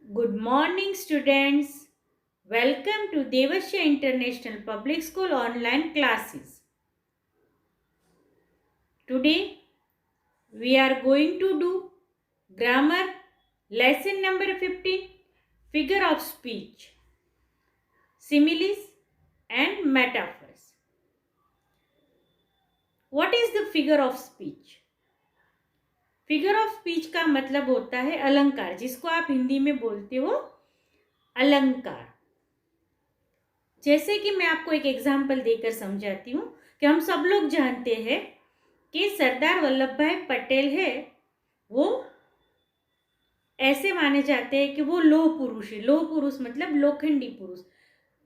Good morning, students. Welcome to Devasya International Public School online classes. Today, we are going to do grammar lesson number 15, figure of speech, similes and metaphors. What is the figure of speech? Figure of speech का मतलब होता है अलंकार, जिसको आप हिंदी में बोलते हो अलंकार। जैसे कि मैं आपको एक एग्जाम्पल देकर समझाती हूँ कि हम सब लोग जानते हैं कि सरदार वल्लभ भाई पटेल है, वो ऐसे माने जाते हैं कि वो लोह पुरुष है। लोह पुरुष मतलब लोखंडी पुरुष।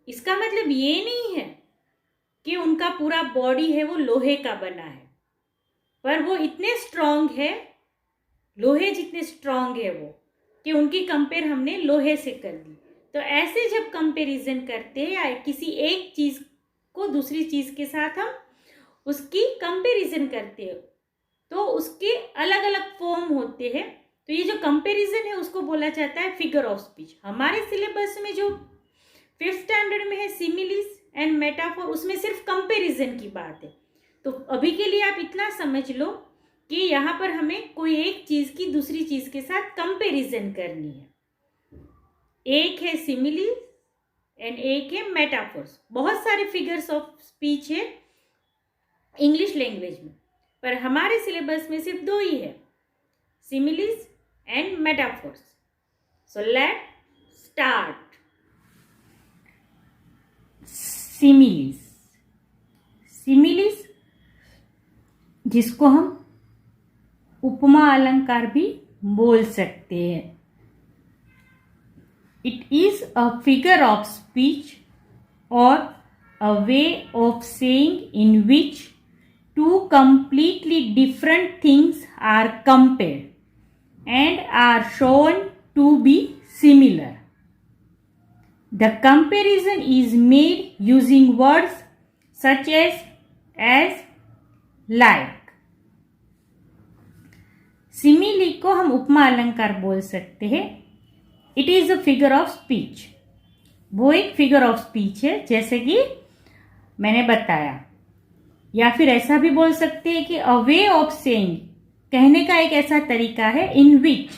इसका मतलब ये नहीं है कि उनका पूरा बॉडी है वो लोहे का बना है, पर वो इतने स्ट्रांग है, लोहे जितने स्ट्रांग है वो, कि उनकी कंपेयर हमने लोहे से कर दी। तो ऐसे जब कंपैरिजन करते हैं या किसी एक चीज को दूसरी चीज के साथ हम उसकी कंपैरिजन करते हैं तो उसके अलग अलग फॉर्म होते हैं। तो ये जो कंपैरिजन है उसको बोला जाता है फिगर ऑफ स्पीच। हमारे सिलेबस में जो 5th स्टैंडर्ड में है सिमिलिस एंड मेटाफोर, उसमें सिर्फ कंपैरिजन की बात है। तो अभी के लिए आप इतना समझ लो कि यहाँ पर हमें कोई एक चीज की दूसरी चीज के साथ कंपैरिजन करनी है। एक है सिमिली एंड एक है मेटाफोर्स। बहुत सारे फिगर्स ऑफ स्पीच है इंग्लिश लैंग्वेज में, पर हमारे सिलेबस में सिर्फ 2 ही है, similes and metaphors. So let start. Similes, similes जिसको हम उपमा अलंकार भी बोल सकते हैं। It is a figure of speech or a way of saying in which two completely different things are compared and are shown to be similar. The comparison is made using words such as, like. Simile को हम उपमा अलंकार बोल सकते हैं। It is a figure of speech. वो एक figure of speech है, जैसे कि मैंने बताया। या फिर ऐसा भी बोल सकते हैं कि अ वे ऑफ सेइंग, कहने का एक ऐसा तरीका है, इन विच,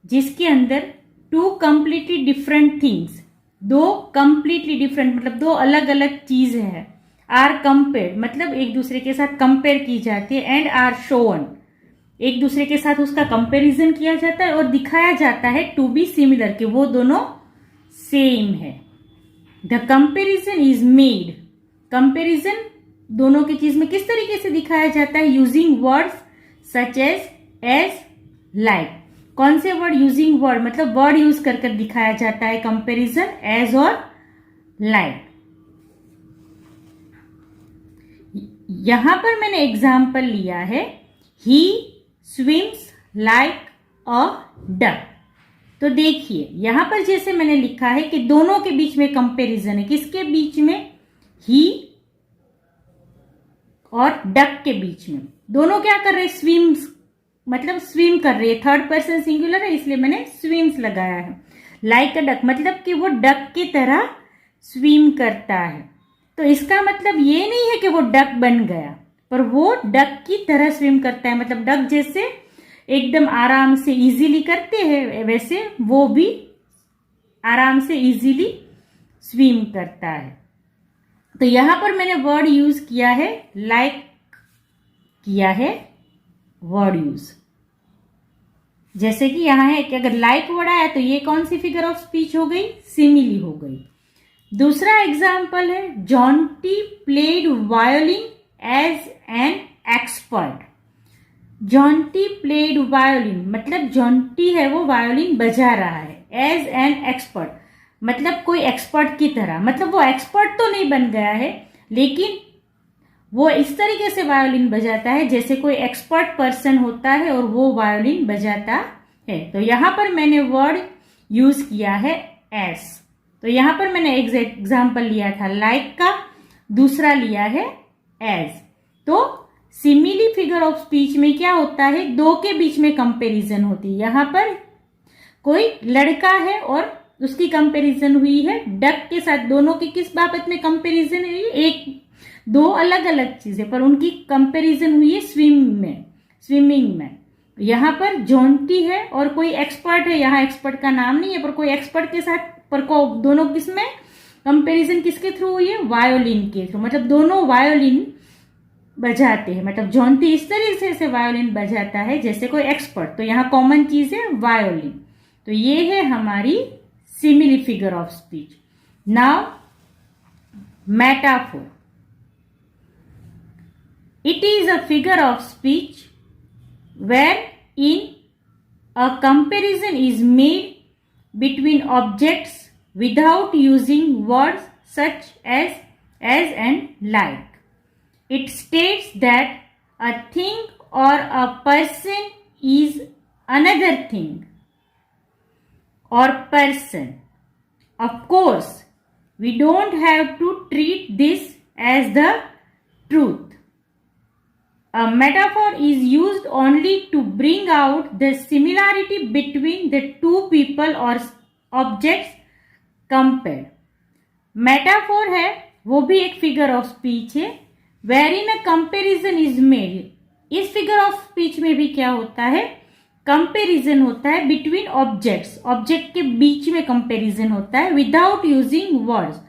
जिसके अंदर 2 completely different things, 2 completely different मतलब 2 अलग अलग चीज है, आर कंपेयर्ड मतलब एक दूसरे के साथ कंपेयर की जाती है, एंड आर शोन, एक दूसरे के साथ उसका कंपैरिजन किया जाता है और दिखाया जाता है टू बी सिमिलर, कि वो दोनों सेम है। The comparison is made, comparison दोनों की चीज में किस तरीके से दिखाया जाता है, using words such as, like. कौन से वर्ड? यूजिंग वर्ड मतलब वर्ड यूज कर दिखाया जाता है कंपैरिजन, एज और लाइक। यहां पर मैंने एग्जाम्पल लिया है, ही स्विम्स लाइक अ डक। तो देखिए यहां पर जैसे मैंने लिखा है कि दोनों के बीच में कंपैरिजन है। किसके बीच में? ही और डक के बीच में। दोनों क्या कर रहे हैं? स्विम्स मतलब स्विम कर रहे हैं। 3rd पर्सन सिंगुलर है इसलिए मैंने स्विम्स लगाया है। लाइक अ डक मतलब कि वो डक की तरह स्विम करता है। तो इसका मतलब ये नहीं है कि वो डक बन गया, पर वो डक की तरह स्विम करता है। मतलब डक जैसे एकदम आराम से इजीली करते हैं, वैसे वो भी आराम से इजीली स्विम करता है। तो यहां पर मैंने वर्ड यूज किया है, लाइक किया है वर्ड यूज। जैसे कि यहां है कि अगर लाइक वर्ड आया तो ये कौन सी फिगर ऑफ स्पीच हो गई? सिमिली हो गई। दूसरा एग्जाम्पल है, Jonty played violin as an expert. Jonty played violin मतलब जॉन्टी है वो वायोलिन बजा रहा है, एज एन एक्सपर्ट मतलब कोई एक्सपर्ट की तरह। मतलब वो एक्सपर्ट तो नहीं बन गया है, लेकिन वो इस तरीके से वायोलिन बजाता है जैसे कोई एक्सपर्ट पर्सन होता है और वो वायोलिन बजाता है। तो यहां पर मैंने वर्ड यूज किया है एस। तो यहां पर मैंने एग्जाम्पल लिया था लाइक का, दूसरा लिया है एज। तो सिमिली फिगर ऑफ स्पीच में क्या होता है? 2 के बीच में कंपैरिजन होती है। यहां पर कोई लड़का है और उसकी कंपैरिजन हुई है डक के साथ। दोनों की किस बाबत में कंपैरिजन हुई है? एक दो अलग अलग चीजें, पर उनकी कंपैरिजन हुई है स्विमिंग में। यहाँ पर जॉन्टी है और कोई एक्सपर्ट है, यहाँ एक्सपर्ट का नाम नहीं है, पर कोई एक्सपर्ट के साथ, पर दोनों किसमें कंपैरिजन किसके थ्रू हुई है? वायोलिन के थ्रू। मतलब दोनों वायोलिन बजाते हैं, मतलब जॉन्टी इस तरीके से वायोलिन बजाता है जैसे कोई एक्सपर्ट। तो यहाँ कॉमन चीज है वायोलिन। तो ये है हमारी simile figure of speech. Now metaphor. It is a figure of speech wherein a comparison is made between objects without using words such as and like. It states that a thing or a person is another thing or person. Of course, we don't have to treat this as the truth. A metaphor is used only to bring out the similarity between the two people or objects compared. Metaphor है वो भी एक figure of speech है wherein a comparison is made. इस figure of speech में भी क्या होता है? कंपेरिजन होता है बिटवीन ऑब्जेक्ट्स, ऑब्जेक्ट के बीच में कंपेरिजन होता है विदाउट यूजिंग वर्ड्स।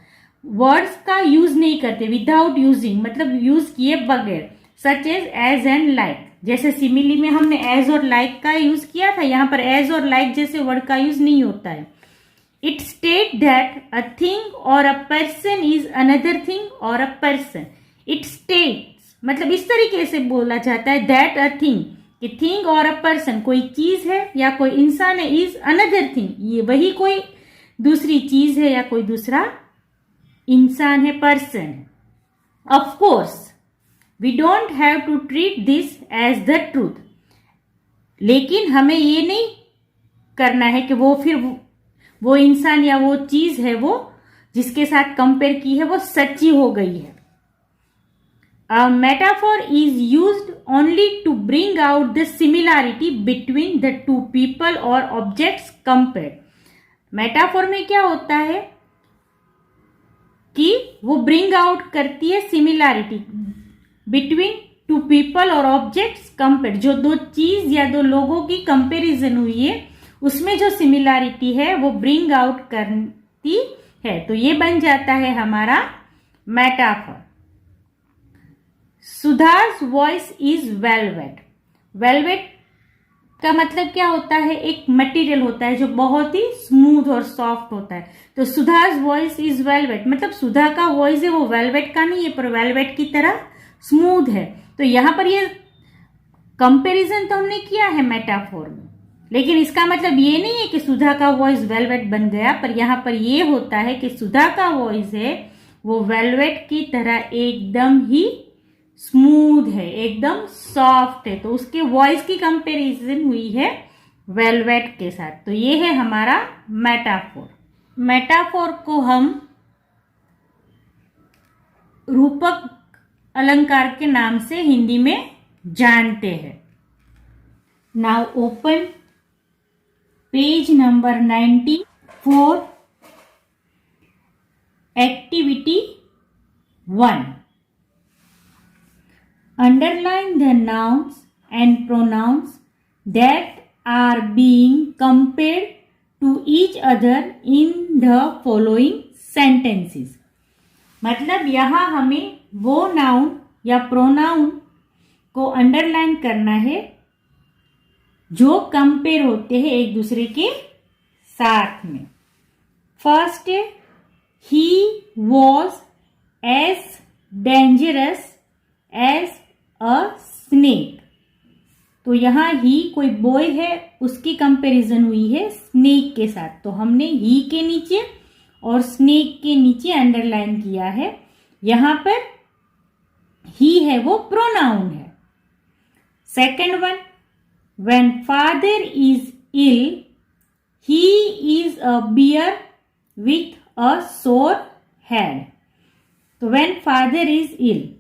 वर्ड्स का यूज नहीं करते, विदाउट यूजिंग मतलब यूज किए बगैर। सच एज एंड लाइक, जैसे सिमिली में हमने एज और लाइक का यूज किया था, यहाँ पर एज और लाइक जैसे वर्ड का यूज नहीं होता है। It state that a thing और a person is another thing और अ पर्सन। इट स्टेट्स मतलब इस तरीके से बोला जाता है दैट अ थिंग, कि थिंग और अ पर्सन कोई चीज है या कोई इंसान है, इज अनदर थिंग ये वही कोई दूसरी चीज है या कोई दूसरा इंसान है, पर्सन है। Of course we don't have to treat this as the truth, लेकिन हमें ये नहीं करना है कि वो फिर वो इंसान या वो चीज है वो जिसके साथ कंपेयर की है वो सच्ची हो गई है। A metaphor is used only to bring out the similarity between the two people or objects compared. Metaphor में क्या होता है कि वो ब्रिंग आउट करती है सिमिलैरिटी बिटवीन टू पीपल और ऑब्जेक्ट्स कंपेयर। जो दो चीज या दो लोगों की कंपैरिजन हुई है उसमें जो सिमिलैरिटी है वो ब्रिंग आउट करती है। तो ये बन जाता है हमारा metaphor. Sudha's voice is velvet. Velvet का मतलब क्या होता है? एक मटेरियल होता है जो बहुत ही स्मूथ और सॉफ्ट होता है। तो सुधा's वॉइस इज वेलवेट मतलब सुधा का वॉइस है वो वेलवेट का नहीं है, पर वेलवेट की तरह स्मूथ है। तो यहां पर ये कंपैरिजन तो हमने किया है मेटाफोर में, लेकिन इसका मतलब ये नहीं है कि सुधा का वॉइस वेलवेट बन गया। पर यहां पर ये होता है कि सुधा का वॉइस है वो वेलवेट की तरह एकदम ही स्मूथ है, एकदम सॉफ्ट है। तो उसके वॉइस की कंपैरिजन हुई है वेलवेट के साथ। तो ये है हमारा मेटाफोर। मेटाफोर को हम रूपक अलंकार के नाम से हिंदी में जानते हैं। Now open page number 94, activity 1। Underline the nouns and pronouns that are being compared to each other in the following sentences. मतलब यहाँ हमें वो नाउन या प्रोनाउन को अंडरलाइन करना है जो कंपेयर होते हैं एक दूसरे के साथ में। फर्स्ट है he was as dangerous as a snake. तो यहां ही कोई बॉय है उसकी कंपैरिजन हुई है स्नेक के साथ। तो हमने ही के नीचे और स्नेक के नीचे अंडरलाइन किया है। यहां पर ही है वो प्रोनाउन है। Second one, when father is ill he is a bear with a sore head. तो when father is ill,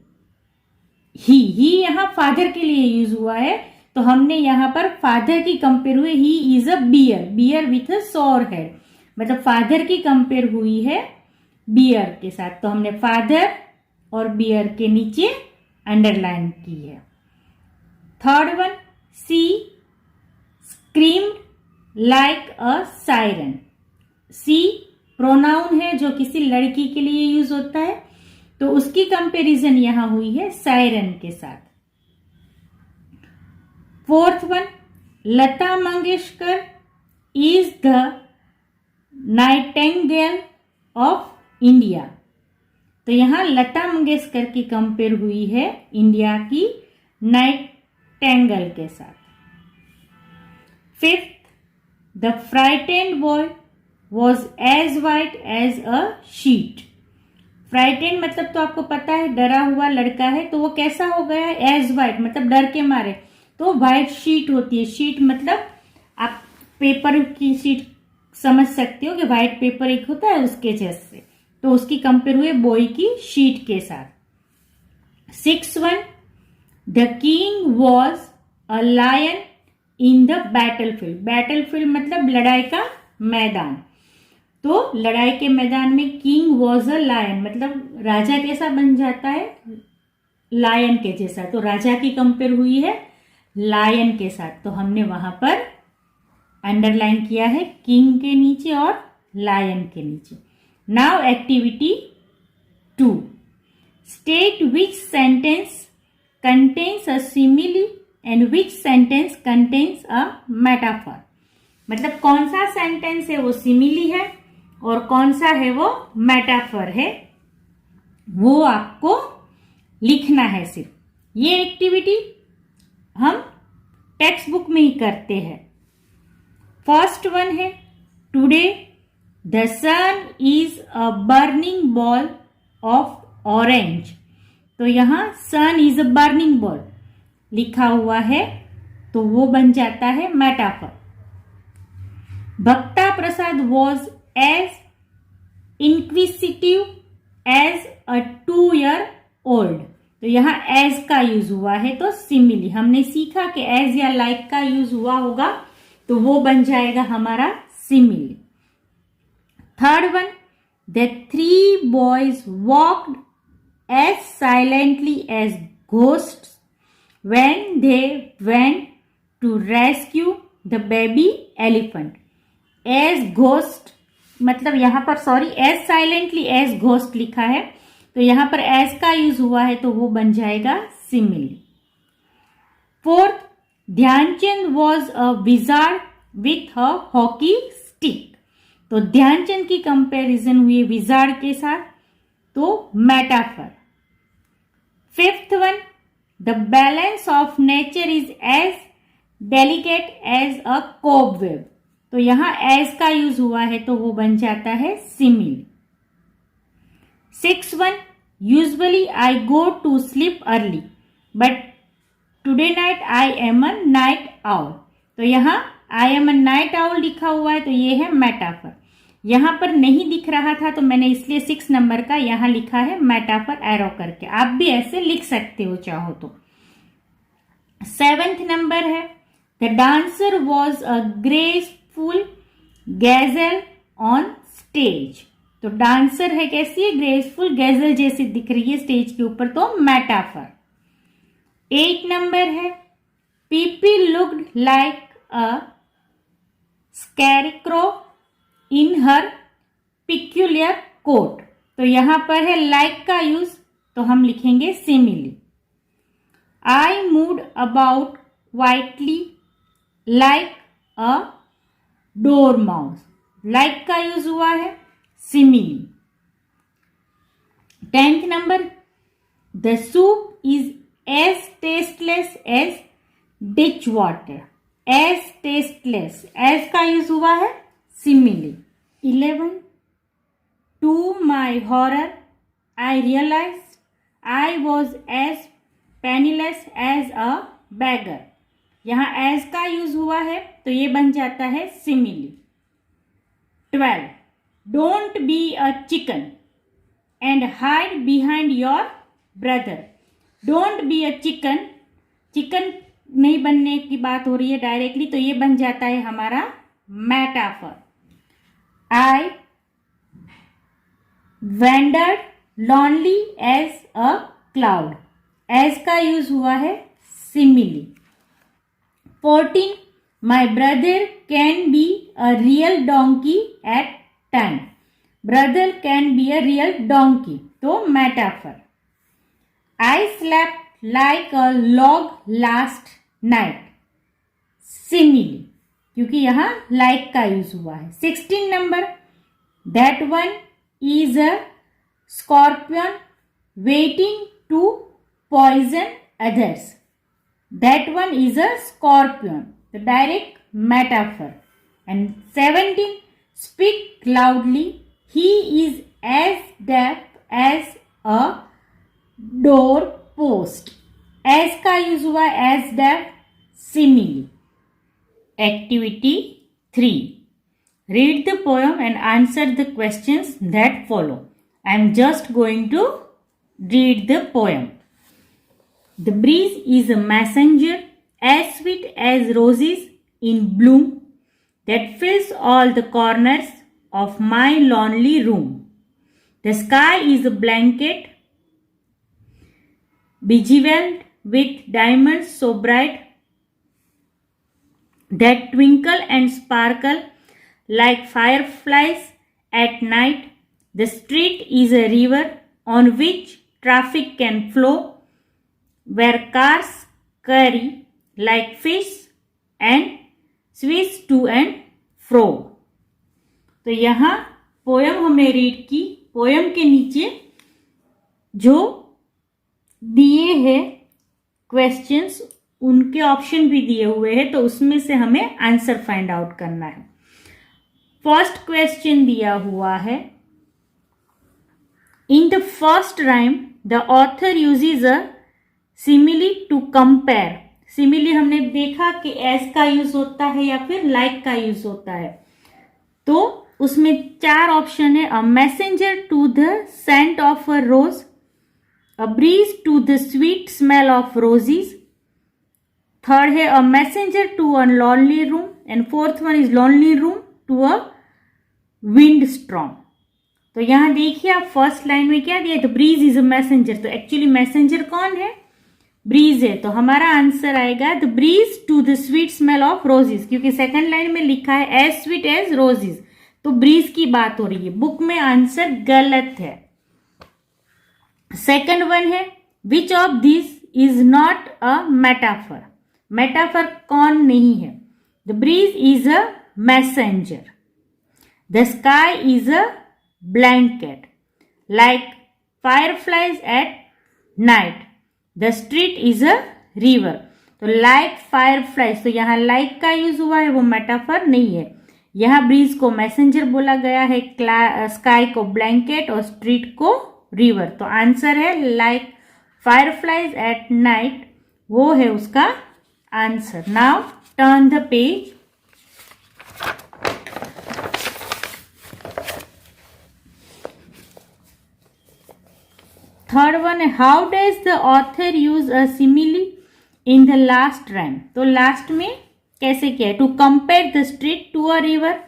he यहां फादर के लिए यूज हुआ है। तो हमने यहाँ पर फादर की कंपेयर हुई, he is a bear, bear with a sore head, मतलब फादर की कंपेयर हुई है बियर के साथ, तो हमने फादर और बियर के नीचे अंडरलाइन की है। Third one, she screamed like a siren. She pronoun है जो किसी लड़की के लिए यूज होता है, तो उसकी कंपैरिजन यहां हुई है सायरन के साथ। Fourth one, Lata Mangeshkar is the Nightingale of India, तो यहां लता मंगेशकर की कंपेयर हुई है इंडिया की नाइटिंगेल के साथ। Fifth, the frightened boy was as white as a sheet. Frightened मतलब तो आपको पता है डरा हुआ लड़का है, तो वो कैसा हो गया है, एज वाइट मतलब डर के मारे, तो व्हाइट शीट होती है, शीट मतलब आप पेपर की शीट समझ सकते हो कि व्हाइट पेपर एक होता है उसके जैसे, तो उसकी कंपेयर हुए बॉय की शीट के साथ। Six one, the king was a lion in the battlefield. Battlefield मतलब लड़ाई का मैदान, तो लड़ाई के मैदान में किंग वॉज अ लायन मतलब राजा कैसा बन जाता है, लायन के जैसा, तो राजा की कंपेयर हुई है लायन के साथ, तो हमने वहां पर अंडरलाइन किया है किंग के नीचे और लायन के नीचे। Now activity 2, state which sentence contains a simile and which sentence contains a metaphor. मतलब कौन सा सेंटेंस है वो सिमिली है और कौन सा है वो मेटाफर है, वो आपको लिखना है सिर्फ। ये एक्टिविटी हम टेक्स्ट बुक में ही करते हैं। फर्स्ट वन है, today the sun is a burning ball of orange, तो यहां sun is a burning ball लिखा हुआ है, तो वो बन जाता है metaphor. Bhakta Prasad was as inquisitive as a 2 year old, तो यहां एज का यूज हुआ है, तो सिमिली हमने सीखा कि एज या लाइक का यूज हुआ होगा, तो वो बन जाएगा हमारा simile. Third one, the 3 boys walked as silently as ghosts when they went to rescue the baby elephant। as ghost मतलब यहां पर as silently as ghost लिखा है, तो यहां पर as का यूज हुआ है, तो वो बन जाएगा simile. Fourth, Dhyanchand was a wizard with a hockey stick, तो ध्यानचंद की कंपैरिजन हुई विजार्ड के साथ, तो metaphor. Fifth one, the balance of nature is as delicate as a cobweb, तो यहां एज का यूज हुआ है, तो वो बन जाता है simile. Six one, usually I go to sleep early but today night I am a night owl, तो यहां I am a night owl लिखा हुआ है, तो ये है मेटाफर। यहां पर नहीं दिख रहा था, तो मैंने इसलिए 6 नंबर का यहां लिखा है मेटाफर एरो करके, आप भी ऐसे लिख सकते हो चाहो तो। 7th नंबर है, the dancer was a graceful गैजल on stage, तो डांसर है कैसी है, ग्रेसफुल गैजल जैसी दिख रही है स्टेज के ऊपर, तो मेटाफर। 8 नंबर है, Pippi looked like a scarecrow in her peculiar coat, तो यहां पर है लाइक का यूज, तो हम लिखेंगे simile. I moved about quietly like a dormouse, like का यूज हुआ है, simile. 10th number, the soup is as tasteless as ditch water, as tasteless, as का यूज हुआ है, simile. 11, to my horror I realise I was as penniless as a beggar, यहां as का use हुआ है, तो ये बन जाता है simile. 12, don't be a chicken and hide behind your brother, don't be a chicken, chicken नहीं बनने की बात हो रही है डायरेक्टली, तो ये बन जाता है हमारा metaphor. I wandered lonely as a cloud, as का यूज हुआ है simile। 14 my brother can be a real donkey at 10, brother can be a real donkey, तो metaphor। I slept like a log last night, simile, क्योंकि यहाँ like का use हुआ है। 16 number, that one is a scorpion waiting to poison others, that one is a scorpion, the direct metaphor। And 17 speak loudly, he is as deaf as a door post, as का use हुआ as deaf, simile। Activity 3, read the poem and answer the questions that follow। I am just going to read the poem। The breeze is a messenger as sweet as roses in bloom that fills all the corners of my lonely room। The sky is a blanket bejeweled with diamonds so bright that twinkle and sparkle like fireflies at night। The street is a river on which traffic can flow, where cars scurry like fish and swish to and fro। तो यहाँ poem हमने read की। Poem के नीचे जो दिए हैं questions, उनके ऑप्शन भी दिए हुए हैं, तो उसमें से हमें आंसर फाइंड आउट करना है। फर्स्ट क्वेश्चन दिया हुआ है, in the first rhyme the author uses a simile to compare. Simile हमने देखा कि एज का यूज होता है या फिर लाइक का यूज होता है। तो उसमें 4 ऑप्शन है, a messenger to the scent of a rose, a breeze to the sweet smell of roses, third है a messenger to a lonely room, and fourth one is lonely room to a wind storm. तो यहां देखिए आप first line में क्या दिया, the breeze is a messenger. तो actually messenger कौन है, ब्रीज है। तो हमारा आंसर आएगा the breeze to the sweet smell of roses, क्योंकि सेकंड लाइन में लिखा है एज स्वीट एज रोजेस, तो ब्रीज की बात हो रही है। बुक में आंसर गलत है। सेकंड वन है, which of this is not a metaphor. Metaphor कौन नहीं है, the breeze is a messenger, the sky is a blanket like fireflies at night, the street is a river. तो like fireflies, तो यहाँ like का use हुआ है, वो मेटाफर नहीं है। यहाँ ब्रीज को मैसेंजर बोला गया है, स्काई को ब्लैंकेट और स्ट्रीट को रिवर। तो आंसर है लाइक फायरफ्लाइज एट नाइट, वो है उसका answer. Now turn the page. Third one है, how does the author use a simile in the last rhyme. तो लास्ट में कैसे किया है, to compare the street to a river,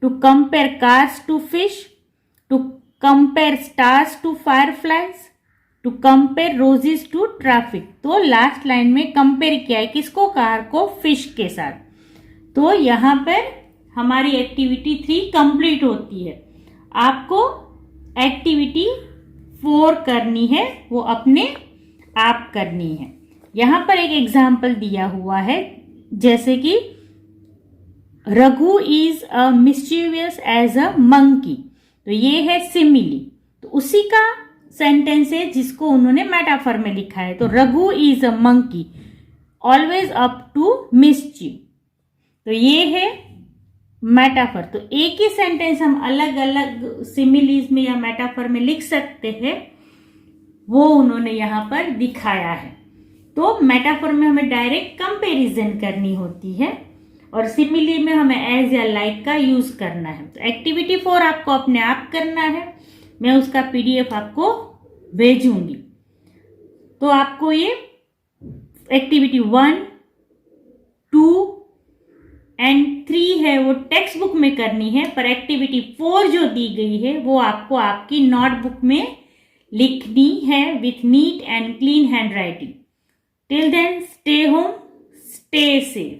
to compare cars to fish, to compare stars to fireflies, to compare roses to traffic. तो last line में compare किया है किसको, कार को फिश के साथ। तो यहां पर हमारी एक्टिविटी 3 कंप्लीट होती है। आपको एक्टिविटी 4 करनी है, वो अपने आप करनी है। यहां पर एक एग्जाम्पल दिया हुआ है, जैसे कि Raghu is a mischievous as a monkey. तो ये है सिमिली, तो उसी का सेंटेंस है जिसको उन्होंने मेटाफर में लिखा है। तो Raghu is a monkey always up to mischief, तो ये है मेटाफर। तो एक ही सेंटेंस हम अलग अलग सिमिलीज में या मेटाफर में लिख सकते हैं, वो उन्होंने यहां पर दिखाया है। तो मेटाफर में हमें डायरेक्ट कंपैरिजन करनी होती है और सिमिली में हमें एज या लाइक का यूज करना है। तो एक्टिविटी 4 आपको अपने आप करना है, मैं उसका पीडीएफ आपको भेजूंगी। तो आपको ये एक्टिविटी 1, 2 एंड 3 है वो टेक्स्ट बुक में करनी है, पर एक्टिविटी 4 जो दी गई है वो आपको आपकी नोटबुक में लिखनी है with neat and clean handwriting. Till then, stay home, stay safe.